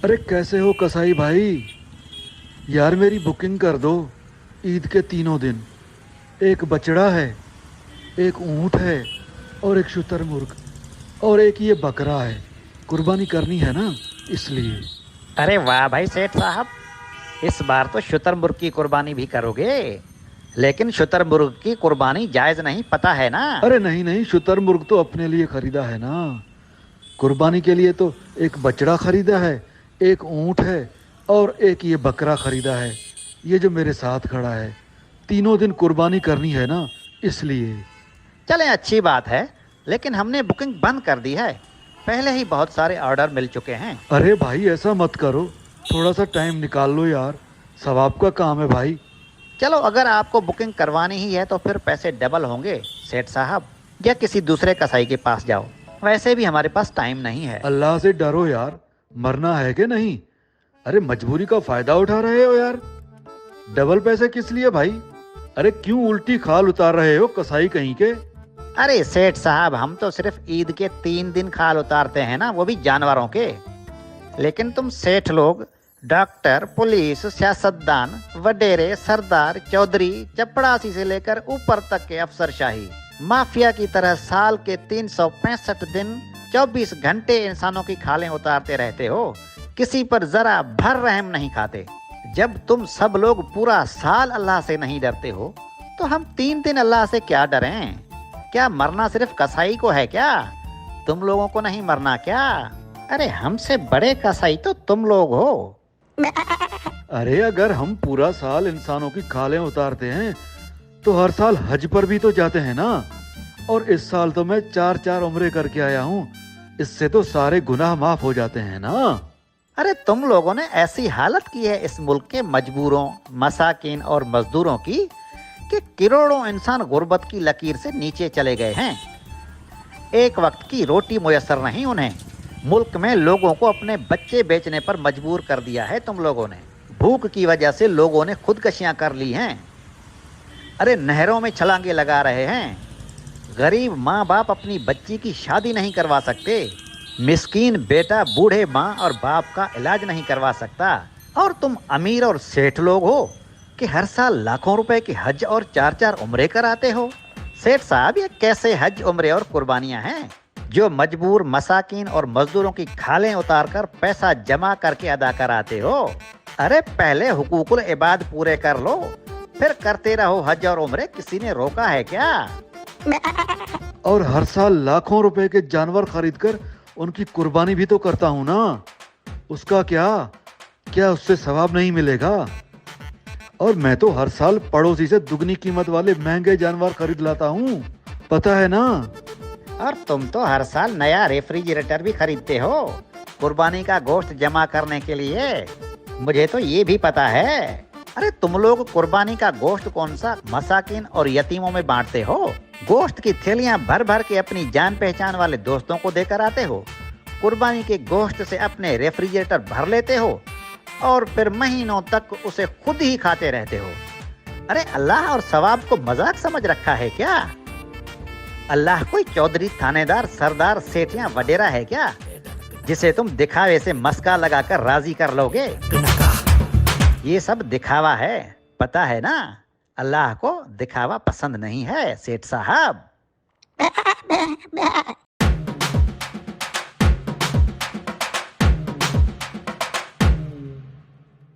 अरे कैसे हो कसाई भाई। यार मेरी बुकिंग कर दो ईद के तीनों दिन। एक बछड़ा है, एक ऊंट है, और एक शुतुरमुर्ग, और एक ये बकरा है। कुर्बानी करनी है ना, इसलिए। अरे वाह भाई सेठ साहब, इस बार तो शुतुरमुर्ग की कुर्बानी भी करोगे। लेकिन शुतुरमुर्ग की कुर्बानी जायज नहीं, पता है ना। अरे नहीं नहीं, शुतुरमुर्ग तो अपने लिए खरीदा है ना। कुर्बानी के लिए तो एक बछड़ा खरीदा है, एक ऊंट है, और एक ये बकरा खरीदा है। ये जो मेरे साथ खड़ा है, तीनों दिन कुर्बानी करनी है ना, इसलिए। चलें, अच्छी बात है। लेकिन हमने बुकिंग बंद कर दी है, पहले ही बहुत सारे ऑर्डर मिल चुके हैं। अरे भाई ऐसा मत करो, थोड़ा सा टाइम निकाल लो यार, सवाब का काम है भाई। चलो, अगर आपको बुकिंग करवानी ही है तो फिर पैसे डबल होंगे सेठ साहब, या किसी दूसरे कसाई के पास जाओ। वैसे भी हमारे पास टाइम नहीं है। अल्लाह से डरो यार, मरना है कि नहीं। अरे मजबूरी का फायदा उठा रहे हो यार। डबल पैसे किस लिए भाई? अरे क्यों उल्टी खाल उतार रहे हो कसाई कहीं के। अरे सेठ साहब, हम तो सिर्फ ईद के 3 दिन खाल उतारते हैं ना, वो भी जानवरों के। लेकिन तुम सेठ लोग डॉक्टर, पुलिस, सियासतदान, वडेरे, सरदार, चौधरी, चपड़ासी से लेकर ऊपर तक के अफसरशाही माफिया की तरह साल के 365 दिन 24 घंटे इंसानों की खालें उतारते रहते हो। किसी पर जरा भर रहम नहीं खाते। जब तुम सब लोग पूरा साल अल्लाह से नहीं डरते हो, तो हम 3 दिन अल्लाह से क्या डरें? क्या मरना सिर्फ कसाई को है क्या? तुम लोगों को नहीं मरना क्या? अरे हमसे बड़े कसाई तो तुम लोग हो। अरे अगर हम पूरा साल इंसानों की खालें उतारते हैं तो हर साल हज पर भी तो जाते हैं ना। और इस साल तो मैं 4 उम्रे करके आया हूँ, इससे तो सारे गुनाह माफ हो जाते हैं ना। अरे तुम लोगों ने ऐसी हालत की है इस मुल्क के मजबूरों, मसाकिन और मजदूरों की कि करोड़ों इंसान गुर्बत की लकीर से नीचे चले गए हैं। एक वक्त की रोटी मुयस्सर नहीं उन्हें। मुल्क में लोगों को अपने बच्चे बेचने पर मजबूर कर दिया है तुम लोगों ने। भूख की वजह से लोगों ने खुदकशियां कर ली हैं। अरे नहरों में छलांगे लगा रहे हैं। गरीब माँ बाप अपनी बच्ची की शादी नहीं करवा सकते। मिस्कीन बेटा बूढ़े माँ और बाप का इलाज नहीं करवा सकता। और तुम अमीर और सेठ लोग हो कि हर साल लाखों रुपए की हज और 4 उम्रे कराते हो। सेठ साहब, ये कैसे हज, उम्रे और कुर्बानियां हैं जो मजबूर मसाकिन और मजदूरों की खालें उतार कर पैसा जमा करके अदा कराते हो? अरे पहले हुकूकुल इबाद पूरे कर लो, फिर करते रहो हज और उम्रे। किसी ने रोका है क्या? और हर साल लाखों रुपए के जानवर खरीद कर उनकी कुर्बानी भी तो करता हूँ ना। उसका क्या क्या उससे सवाब नहीं मिलेगा? और मैं तो हर साल पड़ोसी से दुगनी कीमत वाले महंगे जानवर खरीद लाता हूँ, पता है ना। और तुम तो हर साल नया रेफ्रिजरेटर भी खरीदते हो कुर्बानी का गोश्त जमा करने के लिए। मुझे तो ये भी पता है। अरे तुम लोग कुर्बानी का गोश्त कौन सा मसाकिन और यतीमों में बांटते हो? गोश्त की थैलियां भर भर के अपनी जान पहचान वाले दोस्तों को देकर आते हो। कुर्बानी के गोश्त से अपने रेफ्रिजरेटर भर लेते हो और फिर महीनों तक उसे खुद ही खाते रहते हो। अरे अल्लाह और सवाब को मजाक समझ रखा है क्या? अल्लाह कोई चौधरी, थानेदार, सरदार, सेठ या वडेरा है क्या जिसे तुम दिखावे से मस्का लगाकर राजी कर लोगे? ये सब दिखावा है, पता है ना। अल्लाह को दिखावा पसंद नहीं है सेठ साहब।